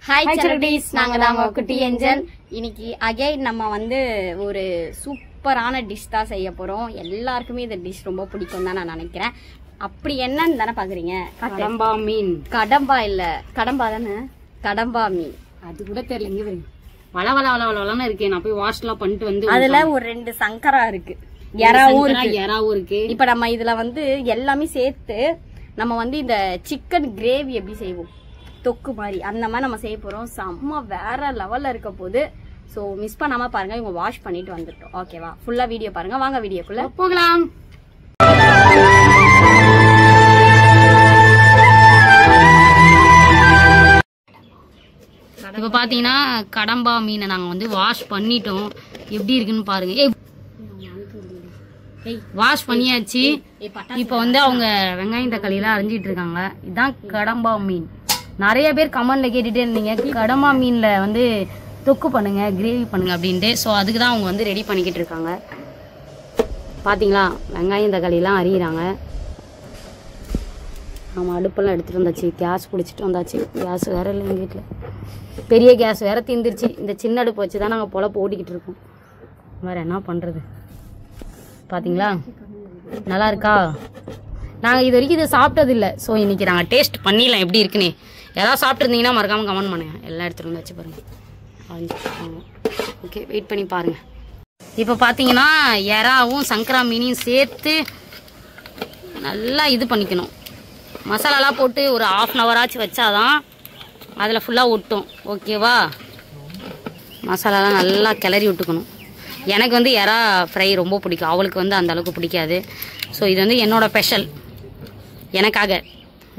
Hi செல்லடீஸ், நாங்க தான் உங்க குட்டி ஏஞ்சல். இன்னைக்கு அகைன் நம்ம வந்து ஒரு சூப்பரான டிஷ் தான் செய்ய போறோம். எல்லாருக்குமே இந்த டிஷ் ரொம்ப பிடிக்கும் தான் நான் நினைக்கிறேன். அப்படி என்னன்னு தானே பாக்குறீங்க? கடம்பா மீன். கடம்பா இல்ல, கடம்பா தானே, கடம்பா மீன். அது கூட தெரியல. இங்க பாருங்க, வள வள வள வளன்னு இருக்கு. நான் போய் வாஷ் எல்லாம் பண்ணிட்டு வந்து அதுல ஒரு 2 சங்கரா இருக்கு, எறாவும் இருக்கு. இப்ப நம்ம இதுல வந்து எல்லாமே சேர்த்து நம்ம வந்து இந்த சிக்கன் கிரேவி எப்படி செய்வோம், தொக்கு மாதிரி, அந்த மாதிரி நம்ம செய்ய போறோம். செம்ம வேற லெவல்ல இருக்க போது. ஸோ மிஸ் பண்ணாம பாருங்க. இவங்க வாஷ் பண்ணிட்டு வந்துட்டோம். ஓகேவா? ஃபுல்லா வீடியோ பாருங்க. வாங்க வீடியோக்குள்ள போகலாம். இப்ப பாத்தீங்கன்னா கடம்பா மீனை நாங்க வந்து வாஷ் பண்ணிட்டோம். எப்படி இருக்குன்னு பாருங்க. வாஷ் பண்ணியாச்சு. இப்ப வந்து அவங்க வெங்காயம் தக்காளி எல்லாம் அரிஞ்சிட்டு இருக்காங்க. இதுதான் கடம்பா மீன். நிறைய பேர் கமெண்ட்ல கேட்டுட்டே இருந்தீங்க, கடம்பா மீன்ல வந்து தொக்கு பண்ணுங்க, கிரேவி பண்ணுங்க அப்படின்ட்டு. ஸோ அதுக்கு தான் அவங்க வந்து ரெடி பண்ணிக்கிட்டு இருக்காங்க. பாத்தீங்களா, வெங்காயம் தக்காளி எல்லாம் அரியிறாங்க. ஆமாம், அடுப்பெல்லாம் எடுத்துகிட்டு வந்தாச்சு. கேஸ் பிடிச்சிட்டு வந்தாச்சு. கேஸ் வேற இல்லை எங்கள் வீட்டில். பெரிய கேஸ் வேற தீந்துருச்சு. இந்த சின்ன அடுப்பு வச்சு தான் நாங்கள் பொழப்பு ஓட்டிக்கிட்டு இருக்கோம். வேறு என்ன பண்ணுறது? பார்த்தீங்களா, நல்லா இருக்கா? நாங்கள் இது வரைக்கும் இதை சாப்பிட்டதில்லை. ஸோ இன்றைக்கி நாங்கள் டேஸ்ட் பண்ணிடலாம் எப்படி இருக்குன்னு. யாராவது சாப்பிட்ருந்தீங்கன்னா மறக்காமல் கமெண்ட் பண்ணுங்க. எல்லாம் எடுத்துகிட்டு வந்தாச்சு பாருங்கள். ஓகே, வெயிட் பண்ணி பாருங்கள். இப்போ பார்த்தீங்கன்னா எறாவும் சங்கரா மீனையும் சேர்த்து நல்லா இது பண்ணிக்கணும். மசாலாலாம் போட்டு ஒரு 1/2 hour ஆச்சு வச்சாதான் அதில் ஃபுல்லாக ஒட்டும். ஓகேவா? மசாலாலாம் நல்லா கிளறி விட்டுக்கணும். எனக்கு வந்து எறா ஃப்ரை ரொம்ப பிடிக்கும், அவளுக்கு வந்து அந்த அளவுக்கு பிடிக்காது. ஸோ இது வந்து என்னோட ஸ்பெஷல், எனக்காக.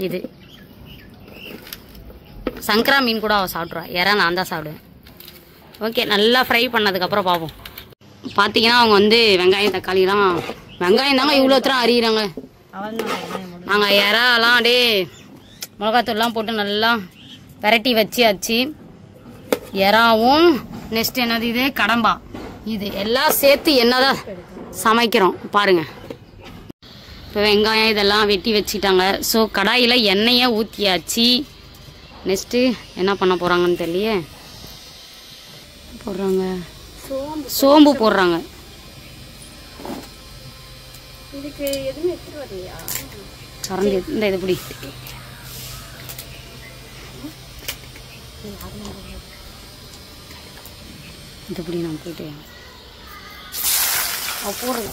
இது சங்கரா மீன் கூட அவள் சாப்பிட்ருவா, எறா நான் தான் சாப்பிடுவேன். ஓகே, நல்லா ஃப்ரை பண்ணதுக்கப்புறம் பார்ப்போம். பார்த்தீங்கன்னா அவங்க வந்து வெங்காயம் தக்காளிலாம், வெங்காயம் தாங்க இவ்வளோ தூரம் அரியிறாங்க. நாங்கள் எறாலாம் அப்படியே மிளகாத்தூள்லாம் போட்டு நல்லா விரட்டி வச்சியாச்சு. எறாவும் நெக்ஸ்ட் என்னது, இது கடம்பா, இது எல்லாம் சேர்த்து என்னதான் சமைக்கிறோம் பாருங்கள். இப்போ வெங்காயம் இதெல்லாம் வெட்டி வச்சிட்டாங்க. ஸோ கடாயில் எண்ணெயை ஊற்றியாச்சு. நெக்ஸ்ட்டு என்ன பண்ண போகிறாங்கன்னு தெரியலையே. போடுறாங்க சோம்பு போடுறாங்க. இதுக்கு எதுவும் எடுத்துட்டு வரலையா? கரண்டி இந்த இது பிடி. இது பிடி, நான் போயிட்டு போடுறது.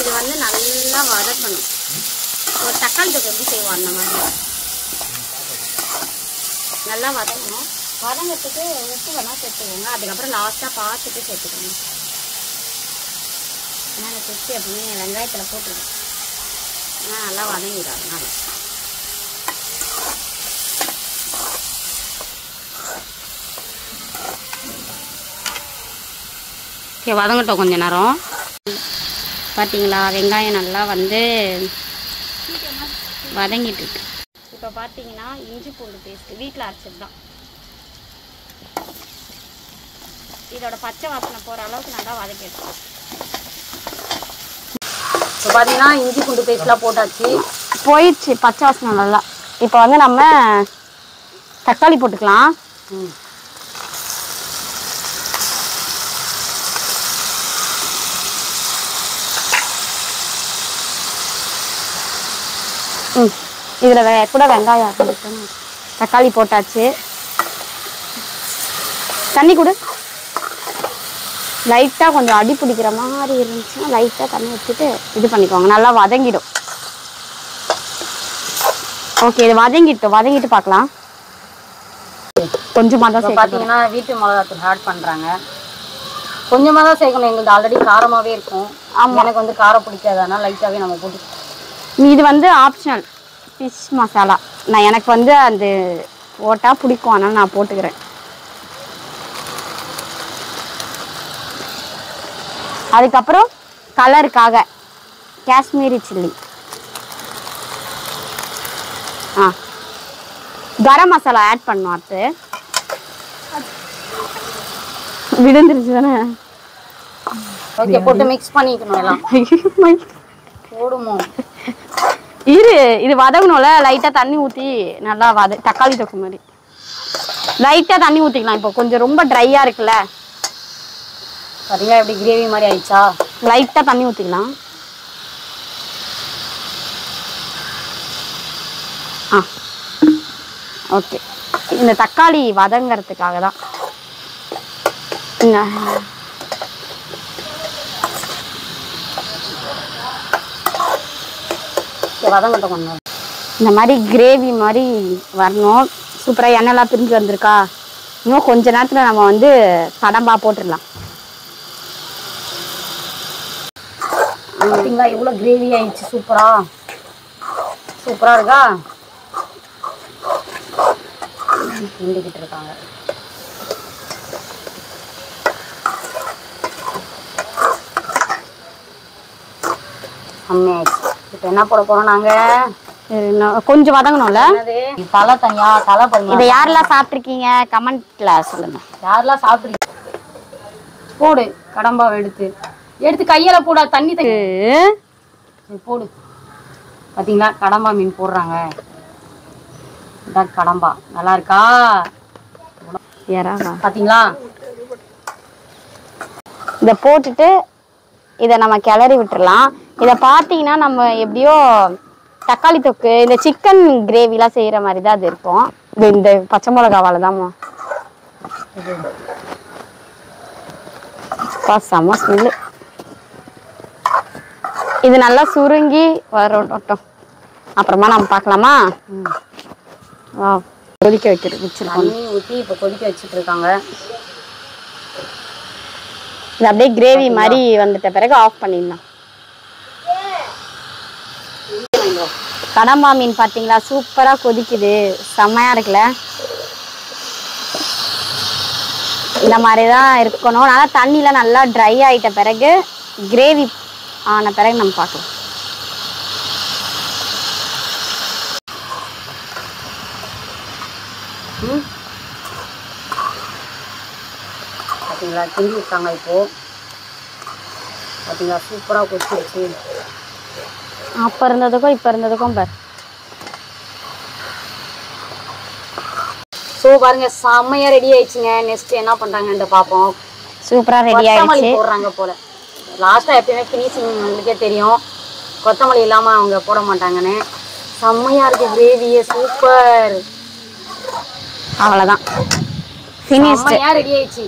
இது வந்து நல்லா வதக்கணும். ஒரு தக்காளி தொக்கு எப்படி செய்வோம் அந்த மாதிரி நல்லா வதக்கணும். வதங்கிறதுக்கு உப்பு வேணால் சேர்த்துக்கோங்க. அதுக்கப்புறம் லாஸ்ட்டாக பார்த்துட்டு சேர்த்துக்கோங்க. ஏன்னா அந்த குச்சி அப்படின்னு வெங்காயத்தில் போட்டுருங்க. நல்லா வதங்கிடும். அதனால ஓகே, வதங்கட்டும் கொஞ்ச நேரம். பார்த்தீங்களா, வெங்காயம் நல்லா வந்து வதங்கிட்டு இருக்கு. இப்போ பார்த்தீங்கன்னா இஞ்சி பூண்டு பேஸ்ட்டு வீட்டில் அரைச்சது தான். இதோட பச்சை வாசனை போகிற அளவுக்கு நல்லா வதக்கிடுவோம். இப்போ பார்த்தீங்கன்னா இஞ்சி பூண்டு பேஸ்ட்லாம் போட்டாச்சு, போயிடுச்சு பச்சை வாசனை நல்லா. இப்போ வந்து நம்ம தக்காளி போட்டுக்கலாம். இதில் கூட வெங்காயம் தக்காளி போட்டாச்சு. தண்ணி கொடு. லைட்டாக கொஞ்சம் அடி பிடிக்கிற மாதிரி இருந்துச்சுன்னா லைட்டாக தண்ணி வச்சுட்டு இது பண்ணிக்கோங்க. நல்லா வதங்கிடும். ஓகே, இது வதங்கிட்டு பார்க்கலாம். கொஞ்சமாக தான் பார்த்தீங்கன்னா வீட்டு மிளகாத்தூள் ஆட் பண்ணுறாங்க. கொஞ்சமாக தான் சேர்க்கணும். எங்களுக்கு ஆல்ரெடி காரமாகவே இருக்கும். எனக்கு வந்து காரம் பிடிக்காது, அதனால் லைட்டாகவே நம்ம போட்டு. இது வந்து ஆப்ஷனல் ஃபிஷ் மசாலா. நான் எனக்கு வந்து அந்த போட்டால் பிடிக்கும், அதனால் நான் போட்டுக்கிறேன். அதுக்கப்புறம் கலருக்காக காஷ்மீரி சில்லி, கரம் மசாலா ஆட் பண்ணும். அடுத்து விழுந்துருச்சு தானே. ஓகே, போட்டு மிக்ஸ் பண்ணிக்கணும் எல்லாம். போடுமோ இது வதங்கணும்ல. லைட்டா தண்ணி ஊத்தி நல்லா தக்காளி தொக்கு மாதிரி லைட்டா தண்ணி ஊத்திக்கலாம். இப்போ கொஞ்சம் ரொம்ப ட்ரையா இருக்குல்ல, பாத்தீங்களா எப்படி கிரேவி மாதிரி ஆயிடுச்சா? லைட்டா தண்ணி ஊத்திக்கலாம். ஓகே, இந்த தக்காளி வதங்கிறதுக்காக தான். வதங்கட்டும் கொஞ்சம். இந்த மாதிரி கிரேவி மாதிரி வரணும். சூப்பராக எண்ணெய்லாம் பிரிஞ்சு வந்திருக்கா. இன்னும் கொஞ்ச நேரத்தில் நம்ம வந்து கடம்பா போட்டுடலாம். பார்த்தீங்களா இவ்வளோ கிரேவி ஆயிடுச்சு. சூப்பராக இருக்கா? கிண்டிக்கிட்டு இருக்காங்க. செம்மையாயிடுச்சு. இப்போ என்ன போட போறோம் நாங்க? கொஞ்சம் வதங்கணும்ல. தலை தனியா தலை பண்ணி. இதை யாரெல்லாம் சாப்பிட்ருக்கீங்க கமெண்ட்ல சொல்லுங்க. யாரெல்லாம் சாப்பிட்ருக்கீங்க? போடு கடம்பாவை எடுத்து கையால போடா. தண்ணி போடு. பாத்தீங்களா கடம்பா மீன் போடுறாங்க. கடம்பா நல்லா இருக்கா? பாத்தீங்களா? இதை போட்டுட்டு இதை நம்ம கிளறி விட்டுறலாம். இதை பார்த்தீங்கன்னா நம்ம எப்படியோ தக்காளி தொக்கு இந்த சிக்கன் கிரேவிலாம் செய்யற மாதிரி தான் அது இருக்கும். இந்த பச்சை மிளகாவால தான்மா செம்ம ஸ்மெல்லு. இது நல்லா சுருங்கி வரட்டும். அப்புறமா நம்ம பார்க்கலாமா? கொதிக்க வச்சிருக்கோம். ஊற்றி இப்போ கொதிக்க வச்சுட்டு இருக்காங்க. இது அப்படியே கிரேவி மாதிரி வந்துட்ட பிறகு ஆஃப் பண்ணிடலாம். கடம்பா மீன் பார்த்தீங்களா சூப்பராக கொதிக்குது. செம்மையாக இருக்குல்ல. இந்த மாதிரி தான் இருக்கணும். நல்லா தண்ணியில் நல்லா ட்ரை ஆகிட்ட பிறகு கிரேவி ஆன பிறகு நம்ம பார்க்கலாம். பார்த்தீங்களா கிண்டி இருக்காங்க. இப்போது பார்த்தீங்களா சூப்பராக கொதிச்சிருச்சு. அப்போ இருந்ததுக்கும் இப்போ இருந்ததுக்கும் பாரு. ஸோ பாருங்க செம்மையா ரெடி ஆயிடுச்சுங்க. நெக்ஸ்ட் என்ன பண்றாங்கன்னு பார்ப்போம். சூப்பராக ரெடி ஆயிடுச்சு. போடுறாங்க போல. லாஸ்ட்டாக எப்பயுமே ஃபினிஷிங் உங்களுக்கே தெரியும், கொத்தமல்லி இல்லாமல் அவங்க போட மாட்டாங்கன்னு. செம்மையா இருக்கு கிரேவியே. சூப்பர். அவ்வளோதான், செம்மையா ரெடி ஆயிடுச்சு.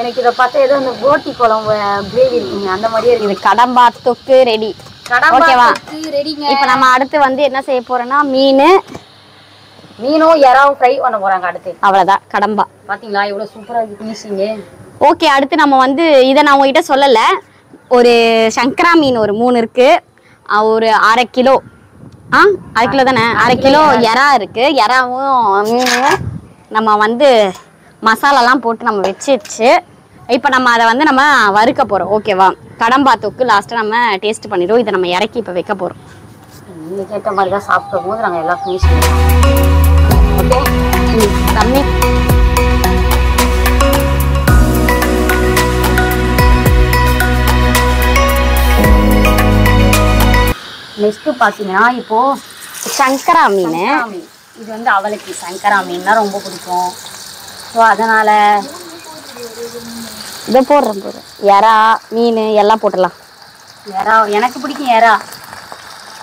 எனக்கு இதை பார்த்தா ஏதோ இந்த போட்டி குழம்பு கிரேவி இருக்குங்க அந்த மாதிரியே இருக்கு. இது கடம்பா தொக்கு ரெடி. ஓகேவா? ரெடிங்க. இப்போ நம்ம அடுத்து வந்து என்ன செய்ய போறோம்னா மீனும் எறாவும் ஃப்ரை பண்ண போறாங்க அடுத்து. அவ்வளோதான் கடம்பா. பார்த்தீங்களா எவ்வளோ சூப்பராக இருக்கு ஃபினிஷிங்கு. ஓகே, அடுத்து நம்ம வந்து இதை நான் உங்ககிட்ட சொல்லலை. ஒரு சங்கரா மீன் ஒரு 3 இருக்கு. ஒரு 1/2 கிலோ. 1/2 கிலோ தானே? 1/2 கிலோ எறா இருக்கு. எறாவும் மீனும் நம்ம வந்து மசாலாலாம் போட்டு நம்ம வச்சு இப்போ நம்ம அதை வந்து நம்ம வறுக்க போகிறோம். ஓகேவா? கடம்பா தொக்கு லாஸ்ட்டாக நம்ம டேஸ்ட் பண்ணிடுவோம். இதை நம்ம இறக்கி இப்போ வைக்க போகிறோம். நீங்கள் கேட்ட மாதிரி தான் சாப்பிடும் போது நாங்கள் எல்லாம் ஃபினிஷ் பண்ணுவோம். ஓகே தண்ணி நெக்ஸ்ட் பார்த்தீங்கன்னா இப்போது சங்கரா மீன். இது வந்து அவளுக்கு சங்கரா மீன்னா ரொம்ப பிடிக்கும். ஸோ அதனால் இதை போடுறோம். எறா மீன் எல்லாம் போட்டுடலாம். எறா எனக்கு பிடிக்கும். எறா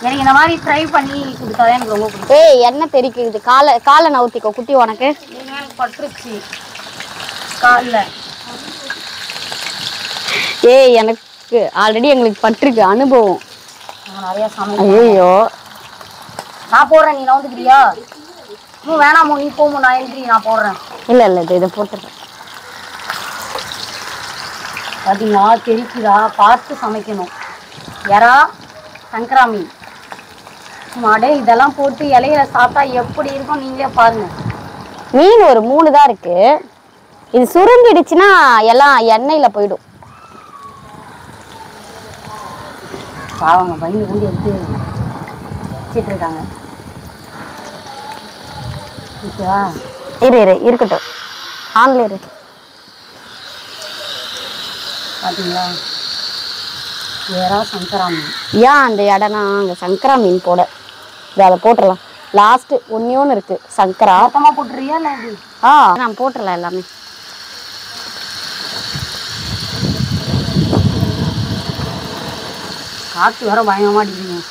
எனக்கு இந்த மாதிரி ட்ரை பண்ணி கொடுத்தாதான் எனக்கு ரொம்ப பிடிக்கும். ஏய் என்ன தெரிக்குது? காலை நவுத்திக்கோ குட்டி. உனக்கு எனக்கு பட்டுருச்சு காலில். ஏய் எனக்கு ஆல்ரெடி எங்களுக்கு பட்டிருக்கு அனுபவம். நான் நிறையா சமையல். ஐயோ நான் போடுறேன், நீ நவுந்துக்கிறியா? வேணாமோ நீ போமோ, நான் எழுதி நான் போடுறேன். இல்லை இதை போட்டுறேன். பார்த்தீங்களா தெரிக்குதா? பார்த்து சமைக்கணும். எறா சங்கரா மீன் மாடே இதெல்லாம் போட்டு இலையில சாப்பிட்டா எப்படி இருக்கும் நீங்களே பாருங்க. மீன் ஒரு 3 தான் இருக்கு. இது சுருங்கிடுச்சுன்னா எல்லாம் எண்ணெயில போயிடும். பாவங்க பயந்து கூடி எடுத்து வச்சுட்டு இருக்காங்க. ஓகேவா? இருக்கட்டும், ஆன்ல இரு. பார்த்தீங்களா வேறா சங்கரா மீன். ஏன் அந்த இடம்னா அங்கே சங்கரா மீன் போட இதை அதை போட்டுடலாம். லாஸ்ட்டு ஒன்று இருக்கு சங்கரா. மொத்தமாக போட்டுறியா இல்லை? நான் போட்டுடலாம் எல்லாமே. காற்று வேற பயங்கரமாக அடிக்குங்க.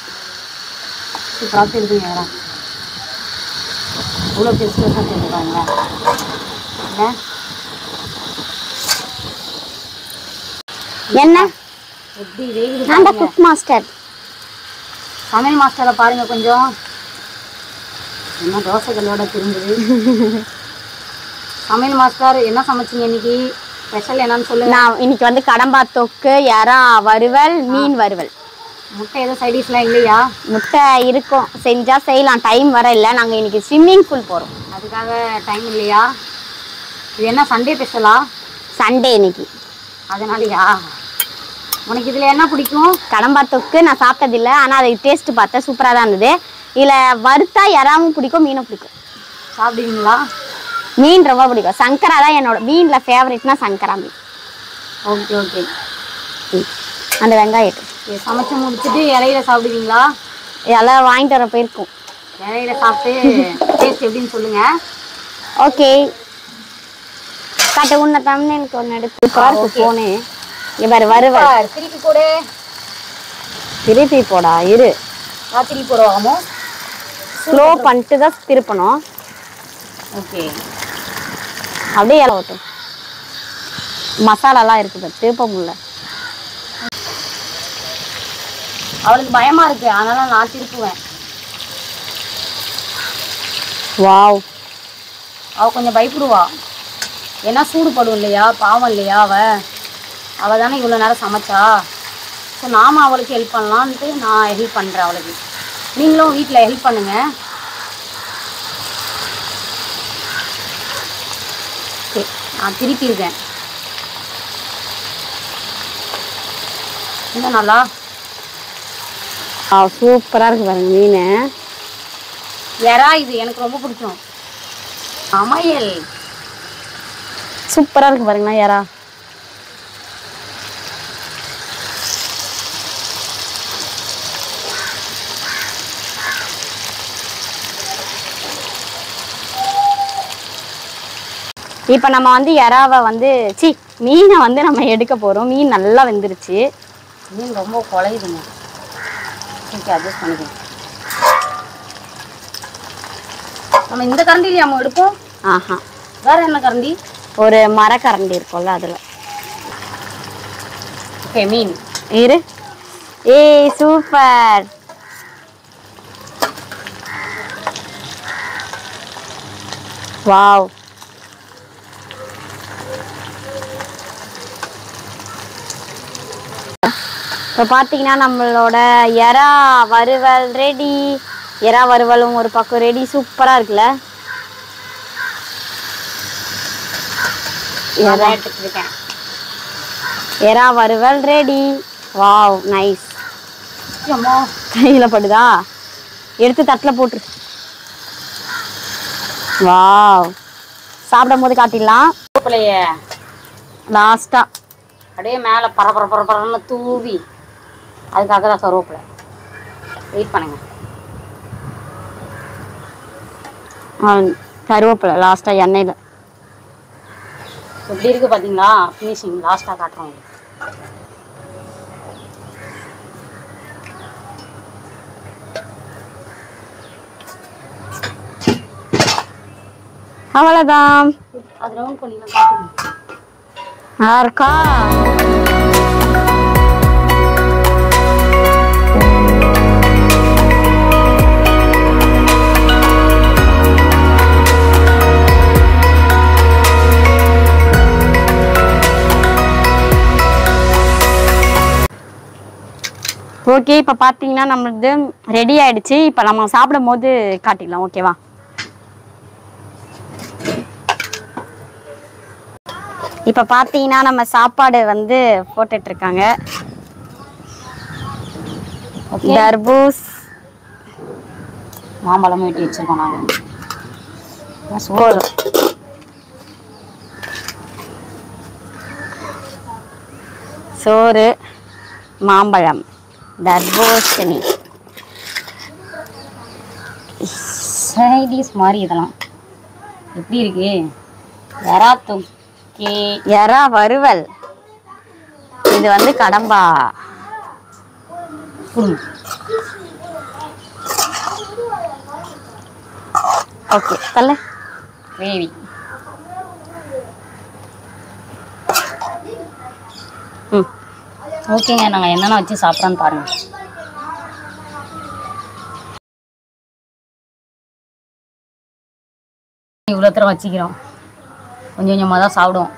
காற்று இருக்குங்க வேற. இவ்வளோ பெருசு பெருசாக தெரிஞ்சுக்காங்களா? என்ன எப்படி வேகுது? நான் தான் குக் மாஸ்டர், சமையல் மாஸ்டரை பாருங்க. கொஞ்சம் என்ன தோசை கல்லோட திரும்புது. சமையல் மாஸ்டர் என்ன சமைச்சிங்க இன்னைக்கு? ஸ்பெஷல் என்னன்னு சொல்லுங்க. நான் இன்னைக்கு வந்து கடம்பா தொக்கு, எறா வறுவல், மீன் வறுவல். முட்டை எதுவும் சைடிஷ்லாம் இல்லையா? முட்டை இருக்கும், செஞ்சா செய்யலாம். டைம் வர இல்லை, நாங்கள் இன்னைக்கு ஸ்விம்மிங் பூல் போகிறோம், அதுக்காக டைம் இல்லையா? இது என்ன சண்டே ஸ்பெஷலா? சண்டே இன்னைக்கு, அதனாலயா? உனக்கு இதில் என்ன பிடிக்கும்? கடம்பா தொக்கு நான் சாப்பிட்டதில்லை, ஆனால் அதை டேஸ்ட்டு பார்த்தேன், சூப்பராக தான் இருந்தது. இதில் வறுத்தா எறாவும் பிடிக்கும், மீனும் பிடிக்கும். சாப்பிடுவீங்களா? மீன் ரொம்ப பிடிக்கும். சங்கரா தான் என்னோட மீனில் ஃபேவரட்னா சங்கரா மீன். Okay okay. அந்த வெங்காயம் சமைச்சு முடிச்சுட்டு இலையில சாப்பிடுவீங்களா? இலை வாங்கிட்டு வர போயிருக்கும். இலையில சாப்பிட்டு டேஸ்ட் எப்படின்னு சொல்லுங்க. ஓகே காட்டு. உன்னை தமிழ்க்கு ஒன்று எடுத்து போனே இவர் வருவார். திருப்பி போடு. திருப்பி போடா இரு. திருப்பி போடுவாமோ? ஸ்லோ பண்ணிட்டு தான் திருப்பணும். ஓகே அப்படியே இலை ஓட்டும். மசாலாலாம் இருக்குது, திருப்ப முடியல. அவளுக்கு பயமா இருக்கு, அதனால நான் திருப்புவேன். வாவ், அவ கொஞ்சம் பயப்படுவா. ஏன்னா சூடு படும் இல்லையா, பாவம் இல்லையா? அவ தானே இவ்வளோ நேரம் சமைச்சா. ஸோ நாம அவளுக்கு ஹெல்ப் பண்ணலான்ட்டு நான் ஹெல்ப் பண்ணுறேன் அவளுக்கு. நீங்களும் வீட்டில் ஹெல்ப் பண்ணுங்க. ஓகே நான் திருப்பியிருக்கேன். இன்னும் நல்லா சூப்பராக இருக்கு பாருங்க மீன். எறா இது எனக்கு ரொம்ப பிடிக்கும். சமையல் சூப்பராக இருக்கு பாருங்களா எறா. இப்போ நம்ம வந்து எறாவை வந்து மீனை வந்து நம்ம எடுக்க போகிறோம். மீன் நல்லா வெந்துருச்சு. மீன் ரொம்ப குழையுதுங்க. ஓகே அட்ஜஸ்ட் பண்ணிக்கலாம். நம்ம இந்த கரண்டிலையே நம்ம எடுப்போம். ஆஹா, வேற என்ன கரண்டி? ஒரு மரக்கரண்டி இருக்கும்ல அதில். ஓகே மீன் இரு. ஏய் சூப்பர். வாவ். இப்போ பார்த்தீங்கன்னா நம்மளோட எறா வறுவல் ரெடி. எறா வறுவலும் ஒரு பக்கம் ரெடி. சூப்பராக இருக்குல்ல? எறா வறுவல் ரெடி. Wow nice. கையில் படுதா? எடுத்து தட்டில் போட்டுரு. வாவ், சாப்பிடும் போது காட்டிடலாம். லாஸ்டா அப்படியே மேலே பரபரன்னு தூவி, அதுக்காக தான் கருவேப்பிலை. வெயிட் பண்ணுங்க. கருவேப்பிலை லாஸ்ட்டாக எண்ணெயில் எப்படி இருக்குது பார்த்தீங்களா? ஃபினிஷிங் லாஸ்ட்டாக காட்டுறோம். அவ்வளோதான். அது ரவுண்ட் பண்ணிக்கலாம். காட்டுங்க இருக்கா? ஓகே இப்போ பார்த்தீங்கன்னா நம்மளது ரெடி ஆயிடுச்சு. இப்போ நம்ம சாப்பிடும் போது காட்டிடலாம். ஓகேவா? இப்போ பார்த்தீங்கன்னா நம்ம சாப்பாடு வந்து போட்டுட்டு இருக்காங்க. ஓகே தர்பூஸ் மாம்பழமும் வெட்டி வச்சிருக்கோம் நாங்கள். போதும். சோறு, மாம்பழம், தர்பூசணி, சைடிஸ் மாதிரி இதெல்லாம் எப்படி இருக்கு? எறா தொக்கே, எறா வறுவல், இது வந்து கடம்பா. ஓகே தள்ள கிரேவி. ஓகேங்க, நாங்கள் என்னென்ன வச்சு சாப்பிட்றோன்னு பாருங்க. இவ்வளோ தூரம் வச்சுக்கிறோம், கொஞ்சம் கொஞ்சமாக தான் சாப்பிடுவோம்.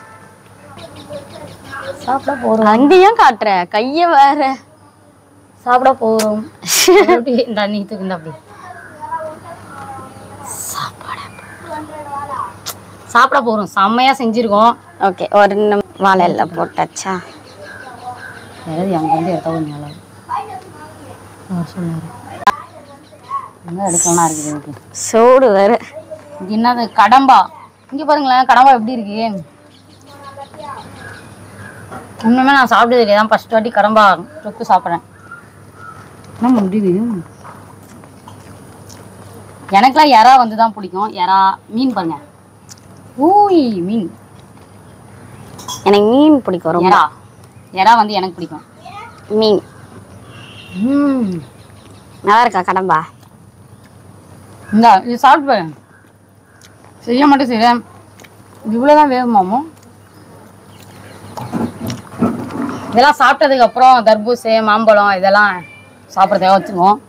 சாப்பிட போகிறோம். அங்கேயும் காட்டுற கைய வேற. சாப்பிட போகிறோம். இந்த நீத்துக்கு இந்த அப்படி சாப்பிட போகிறோம். செம்மையாக செஞ்சுருக்கோம். ஓகே, ஒரு வாழை எல்லாம் போட்டாச்சா? யாராவது அங்கே வந்து எடுத்தா கொஞ்சம் நல்லா சொன்னார். எங்கே எடுக்கலாம் இருக்குது எனக்கு சோடு வேற. இது என்னது? கடம்பா. இங்கே பாருங்களேன், கடம்பா எப்படி இருக்கு. இன்னுமே நான் சாப்பிட்டது இல்லையா, தான் ஃபர்ஸ்ட் வாட்டி கடம்பா தொக்கு சாப்பிட்றேன். என்ன முடியுது? எனக்குலாம் எறா வந்து தான் பிடிக்கும். எறா மீன் பாருங்க. ஊய் மீன். எனக்கு மீன் பிடிக்கும் ரொம்ப. எறா எறா வந்து எனக்கு பிடிக்கும். மீன் நல்லா இருக்கா கடம்பா? இந்த இது சாப்பிட்டு பாருங்க. செய்ய மாட்டேன் செய்கிறேன். இது இவ்வளோதான் வேகுமாமோ? இதெல்லாம் சாப்பிட்டதுக்கப்புறம் தர்பூசு, மாம்பழம் இதெல்லாம் சாப்பிட்றதுக்காக வச்சுக்குவோம்.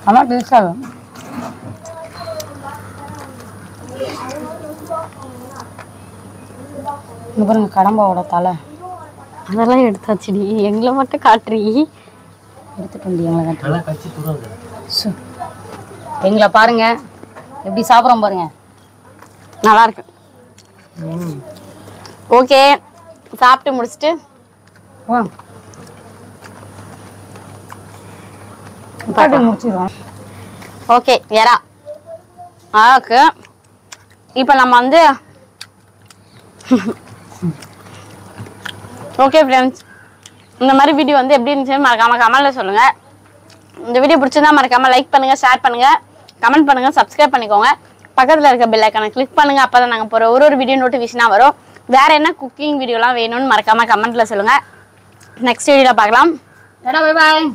ஆனால் டேஸ்டாக இங்கே பாருங்க கடம்பாவோட தலை. அதெல்லாம் எடுத்தாச்சுடி, எங்களை மட்டும் காட்டுறீ. எடுத்துட்டு வந்து எங்களை காட்டு. எங்களை பாருங்க எப்படி சாப்பிட்றோம் பாருங்க. நல்லா இருக்கு. ஓகே, சாப்பிட்டு முடிச்சுட்டு முடிச்சிடுவோம். ஓகே எறா ஓகே. இப்போ நம்ம வந்து ஓகே ஃப்ரெண்ட்ஸ், இந்த மாதிரி வீடியோ வந்து எப்படி இருந்துச்சுன்னு மறக்காம கமெண்ட்ல சொல்லுங்க. இந்த வீடியோ பிடிச்சிருந்தா மறக்காம லைக் பண்ணுங்க, ஷேர் பண்ணுங்க, கமெண்ட் பண்ணுங்க, சப்ஸ்கிரைப் பண்ணிக்கோங்க. பக்கத்தில் இருக்க பெல் ஐக்கானை கிளிக் பண்ணுங்க. அப்பதான் நாங்கள் போகிற ஒரு வீடியோ நோட்டிஃபிகேஷனாக வரும். வேற என்ன குக்கிங் வீடியோலாம் வேணும்னு மறக்காம கமெண்ட்ல சொல்லுங்க. நெக்ஸ்ட் வீடியோவில் பார்க்கலாம். Bye bye.